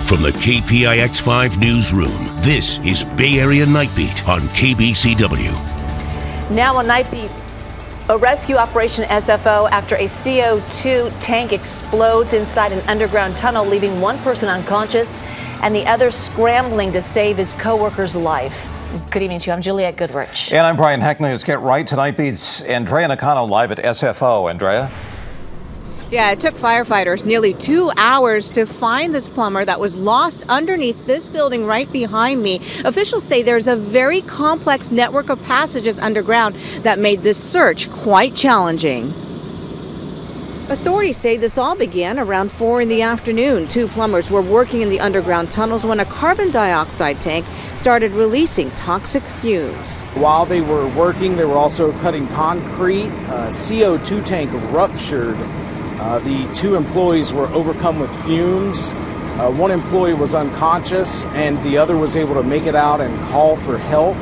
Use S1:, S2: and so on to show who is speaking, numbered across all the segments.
S1: From the KPIX 5 newsroom, this is Bay Area Night Beat on KBCW.
S2: Now on Night Beat, a rescue operation SFO after a CO2 tank explodes inside an underground tunnel, leaving one person unconscious and the other scrambling to save his co-worker's life. Good evening to you. I'm Juliette Goodrich.
S3: And I'm Brian Heckney. Let's get right to Night Beat's Andrea Nakano live at SFO. Andrea?
S4: Yeah, it took firefighters nearly 2 hours to find this plumber that was lost underneath this building right behind me. Officials say there's a very complex network of passages underground that made this search quite challenging. Authorities say this all began around 4 in the afternoon. Two plumbers were working in the underground tunnels when a carbon dioxide tank started releasing toxic fumes.
S5: While they were working, they were also cutting concrete. A CO2 tank ruptured. The two employees were overcome with fumes. One employee was unconscious and the other was able to make it out and call for help.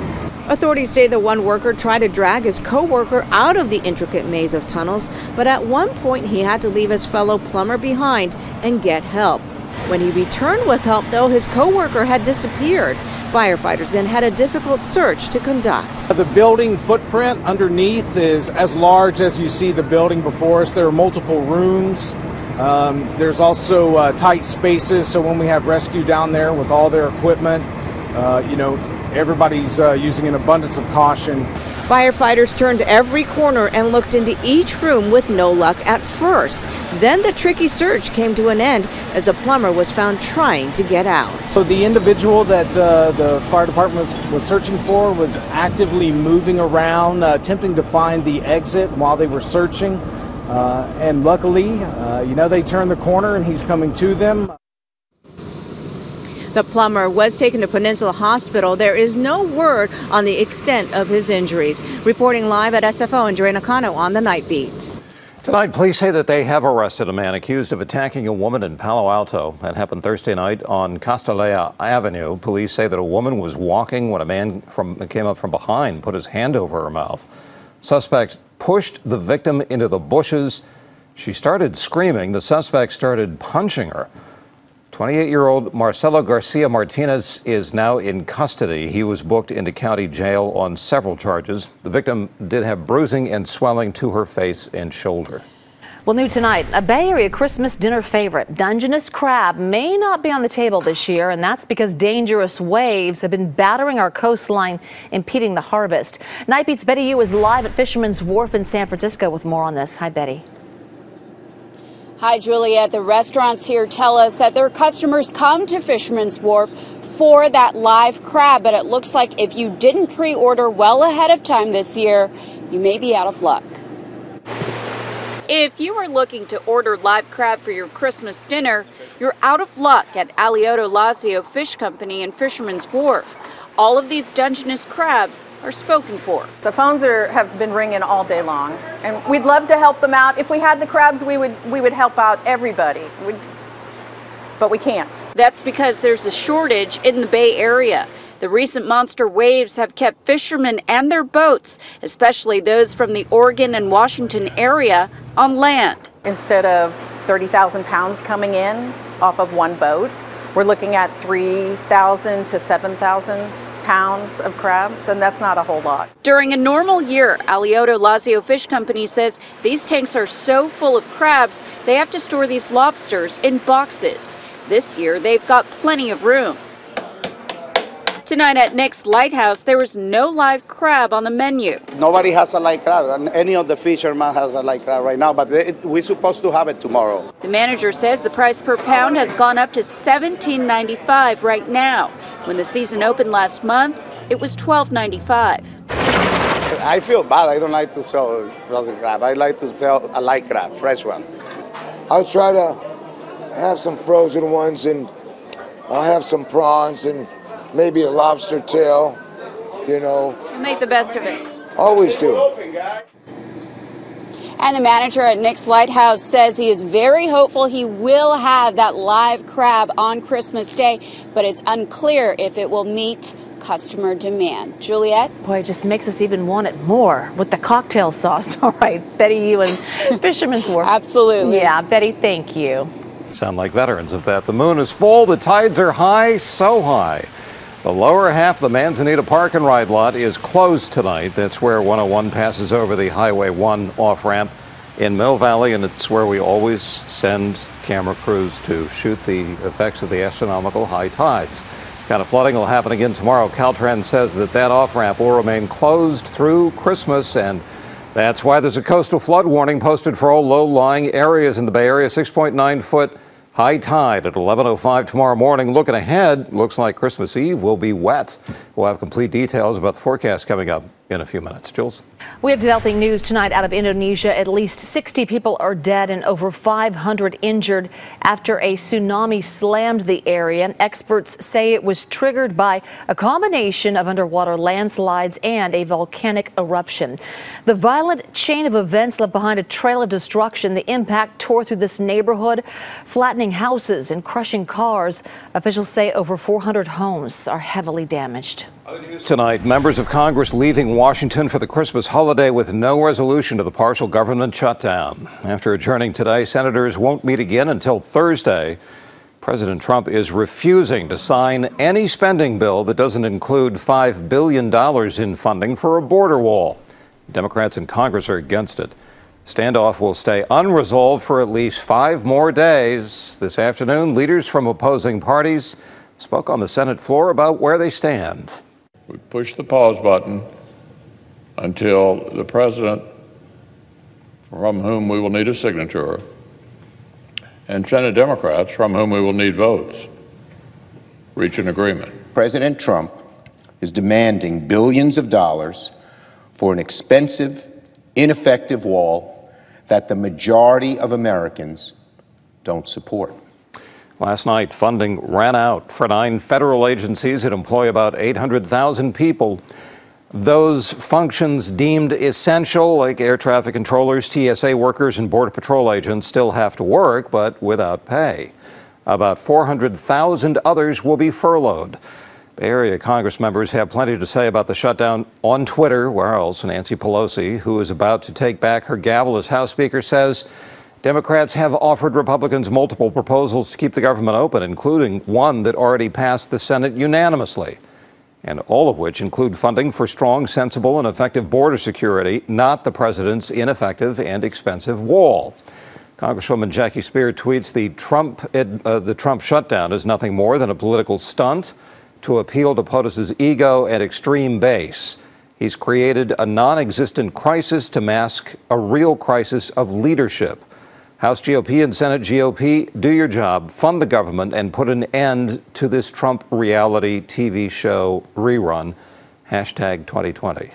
S4: Authorities say the one worker tried to drag his co-worker out of the intricate maze of tunnels, but at one point he had to leave his fellow plumber behind and get help. When he returned with help, though, his co-worker had disappeared. Firefighters then had a difficult search to conduct.
S5: The building footprint underneath is as large as you see the building before us. There are multiple rooms. There's also tight spaces, so when we have rescue down there with all their equipment, everybody's using an abundance of caution.
S4: Firefighters turned every corner and looked into each room with no luck at first. Then the tricky search came to an end as a plumber was found trying to get out.
S5: So the individual that the fire department was searching for was actively moving around, attempting to find the exit while they were searching. And luckily, they turned the corner and he's coming to them.
S4: The plumber was taken to Peninsula Hospital. There is no word on the extent of his injuries. Reporting live at SFO, Andrea Nakano on the Night Beat.
S3: Tonight, police say that they have arrested a man accused of attacking a woman in Palo Alto. That happened Thursday night on Castalea Avenue. Police say that a woman was walking when a man came up from behind, put his hand over her mouth. Suspect pushed the victim into the bushes. She started screaming. The suspect started punching her. 28-year-old Marcelo Garcia Martinez is now in custody. He was booked into county jail on several charges. The victim did have bruising and swelling to her face and shoulder.
S2: Well, new tonight, a Bay Area Christmas dinner favorite, Dungeness crab, may not be on the table this year, and that's because dangerous waves have been battering our coastline, impeding the harvest. Night Beat's Betty Yu is live at Fisherman's Wharf in San Francisco with more on this. Hi, Betty.
S6: Hi, Juliette. The restaurants here tell us that their customers come to Fisherman's Wharf for that live crab, but it looks like if you didn't pre-order well ahead of time this year, you may be out of luck. If you are looking to order live crab for your Christmas dinner, you're out of luck at Alioto Lazio Fish Company and Fisherman's Wharf. All of these Dungeness crabs are spoken for.
S7: The phones have been ringing all day long, and we'd love to help them out. If we had the crabs, we would help out everybody, but we can't.
S6: That's because there's a shortage in the Bay Area. The recent monster waves have kept fishermen and their boats, especially those from the Oregon and Washington area, on land.
S7: Instead of 30,000 pounds coming in off of one boat, we're looking at 3,000 to 7,000 pounds of crabs, and that's not a whole lot.
S6: During a normal year, Alioto Lazio Fish Company says these tanks are so full of crabs, they have to store these lobsters in boxes. This year, they've got plenty of room. Tonight at Nick's Lighthouse, there was no live crab on the menu.
S8: Nobody has a live crab, and any of the fishermen has a live crab right now, but we're supposed to have it tomorrow.
S6: The manager says the price per pound has gone up to $17.95 right now. When the season opened last month, it was $12.95.
S8: I feel bad. I don't like to sell frozen crab. I like to sell a live crab, fresh ones.
S9: I'll try to have some frozen ones, and I'll have some prawns and maybe a lobster tail,
S6: You make the best of it.
S9: Always do.
S6: And the manager at Nick's Lighthouse says he is very hopeful he will have that live crab on Christmas Day, but it's unclear if it will meet customer demand. Juliette?
S2: Boy, it just makes us even want it more with the cocktail sauce. All right, Betty, you and Fisherman's Wharf.
S6: Absolutely.
S2: Yeah, Betty, thank you.
S3: Sound like veterans of that. The moon is full, the tides are high, so high. The lower half of the Manzanita Park and Ride lot is closed tonight. That's where 101 passes over the Highway 1 off-ramp in Mill Valley, and it's where we always send camera crews to shoot the effects of the astronomical high tides. Kind of flooding will happen again tomorrow. Caltrans says that off-ramp will remain closed through Christmas, and that's why there's a coastal flood warning posted for all low-lying areas in the Bay Area. 6.9-foot high tide at 11:05 tomorrow morning. Looking ahead, looks like Christmas Eve will be wet. We'll have complete details about the forecast coming up in a few minutes. Jules?
S2: We have developing news tonight out of Indonesia. At least 60 people are dead and over 500 injured after a tsunami slammed the area. Experts say it was triggered by a combination of underwater landslides and a volcanic eruption. The violent chain of events left behind a trail of destruction. The impact tore through this neighborhood, flattening houses and crushing cars. Officials say over 400 homes are heavily damaged.
S3: Tonight, members of Congress leaving Washington for the Christmas holiday with no resolution to the partial government shutdown. After adjourning today, senators won't meet again until Thursday. President Trump is refusing to sign any spending bill that doesn't include $5 billion in funding for a border wall. Democrats in Congress are against it. Standoff will stay unresolved for at least 5 more days. This afternoon, leaders from opposing parties spoke on the Senate floor about where they stand.
S10: We push the pause button until the president, from whom we will need a signature, and Senate Democrats, from whom we will need votes, reach an agreement.
S11: President Trump is demanding billions of dollars for an expensive, ineffective wall that the majority of Americans don't support.
S3: Last night, funding ran out for 9 federal agencies that employ about 800,000 people. Those functions deemed essential, like air traffic controllers, TSA workers, and Border Patrol agents, still have to work, but without pay. About 400,000 others will be furloughed. Bay Area Congress members have plenty to say about the shutdown on Twitter, where else Nancy Pelosi, who is about to take back her gavel as House Speaker, says Democrats have offered Republicans multiple proposals to keep the government open, including one that already passed the Senate unanimously, and all of which include funding for strong, sensible, and effective border security, not the president's ineffective and expensive wall. Congresswoman Jackie Spear tweets the Trump shutdown is nothing more than a political stunt to appeal to POTUS's ego and extreme base. He's created a non-existent crisis to mask a real crisis of leadership. House GOP and Senate GOP, do your job, fund the government, and put an end to this Trump reality TV show rerun. #2020.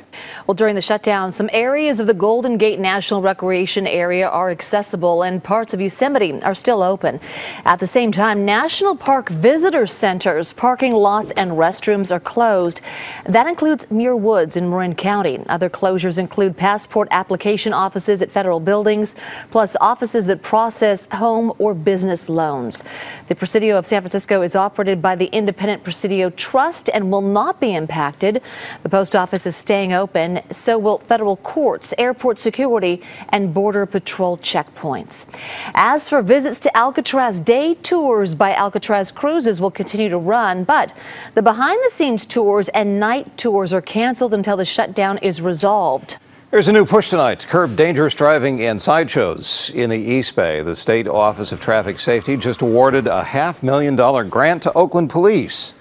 S2: Well, during the shutdown, some areas of the Golden Gate National Recreation Area are accessible and parts of Yosemite are still open. At the same time, National Park visitor centers, parking lots, and restrooms are closed. That includes Muir Woods in Marin County. Other closures include passport application offices at federal buildings, plus offices that process home or business loans. The Presidio of San Francisco is operated by the Independent Presidio Trust and will not be impacted. The post office is staying open, so will federal courts, airport security, and border patrol checkpoints. As for visits to Alcatraz, day tours by Alcatraz Cruises will continue to run, but the behind-the-scenes tours and night tours are canceled until the shutdown is resolved.
S3: There's a new push tonight to curb dangerous driving and sideshows in the East Bay. The State Office of Traffic Safety just awarded a $500,000 grant to Oakland Police.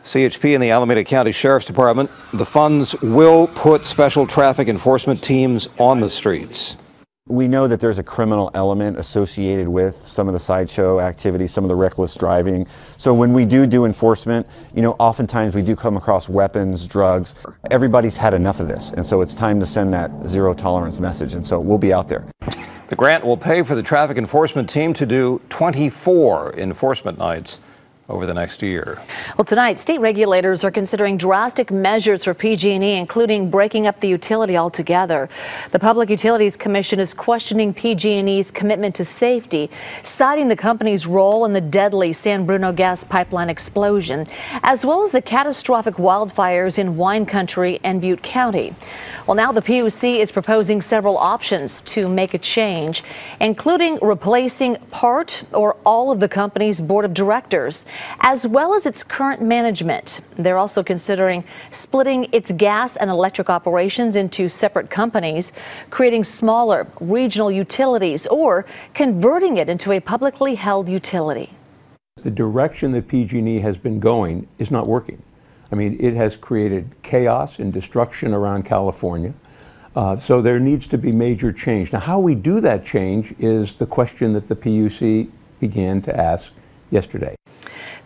S3: CHP and the Alameda County Sheriff's Department, the funds will put special traffic enforcement teams on the streets.
S12: We know that there's a criminal element associated with some of the sideshow activities, some of the reckless driving. So when we do enforcement, oftentimes we do come across weapons, drugs. Everybody's had enough of this, and so it's time to send that zero tolerance message, and so we'll be out there.
S3: The grant will pay for the traffic enforcement team to do 24 enforcement nights over the next year.
S2: Well, tonight, state regulators are considering drastic measures for PG&E, including breaking up the utility altogether. The Public Utilities Commission is questioning PG&E's commitment to safety, citing the company's role in the deadly San Bruno gas pipeline explosion, as well as the catastrophic wildfires in Wine Country and Butte County. Well, now the PUC is proposing several options to make a change, including replacing part or all of the company's board of directors, as well as its current management. They're also considering splitting its gas and electric operations into separate companies, creating smaller regional utilities, or converting it into a publicly held utility.
S13: The direction that PG&E has been going is not working. I mean, it has created chaos and destruction around California. So there needs to be major change. Now, how we do that change is the question that the PUC began to ask yesterday.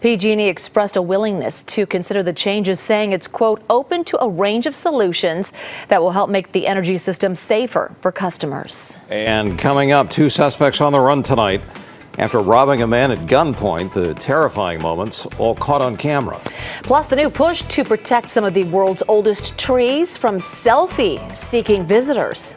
S2: PG&E expressed a willingness to consider the changes, saying it's, quote, open to a range of solutions that will help make the energy system safer for customers.
S3: And coming up, 2 suspects on the run tonight after robbing a man at gunpoint. The terrifying moments all caught on camera.
S2: Plus, the new push to protect some of the world's oldest trees from selfie-seeking visitors.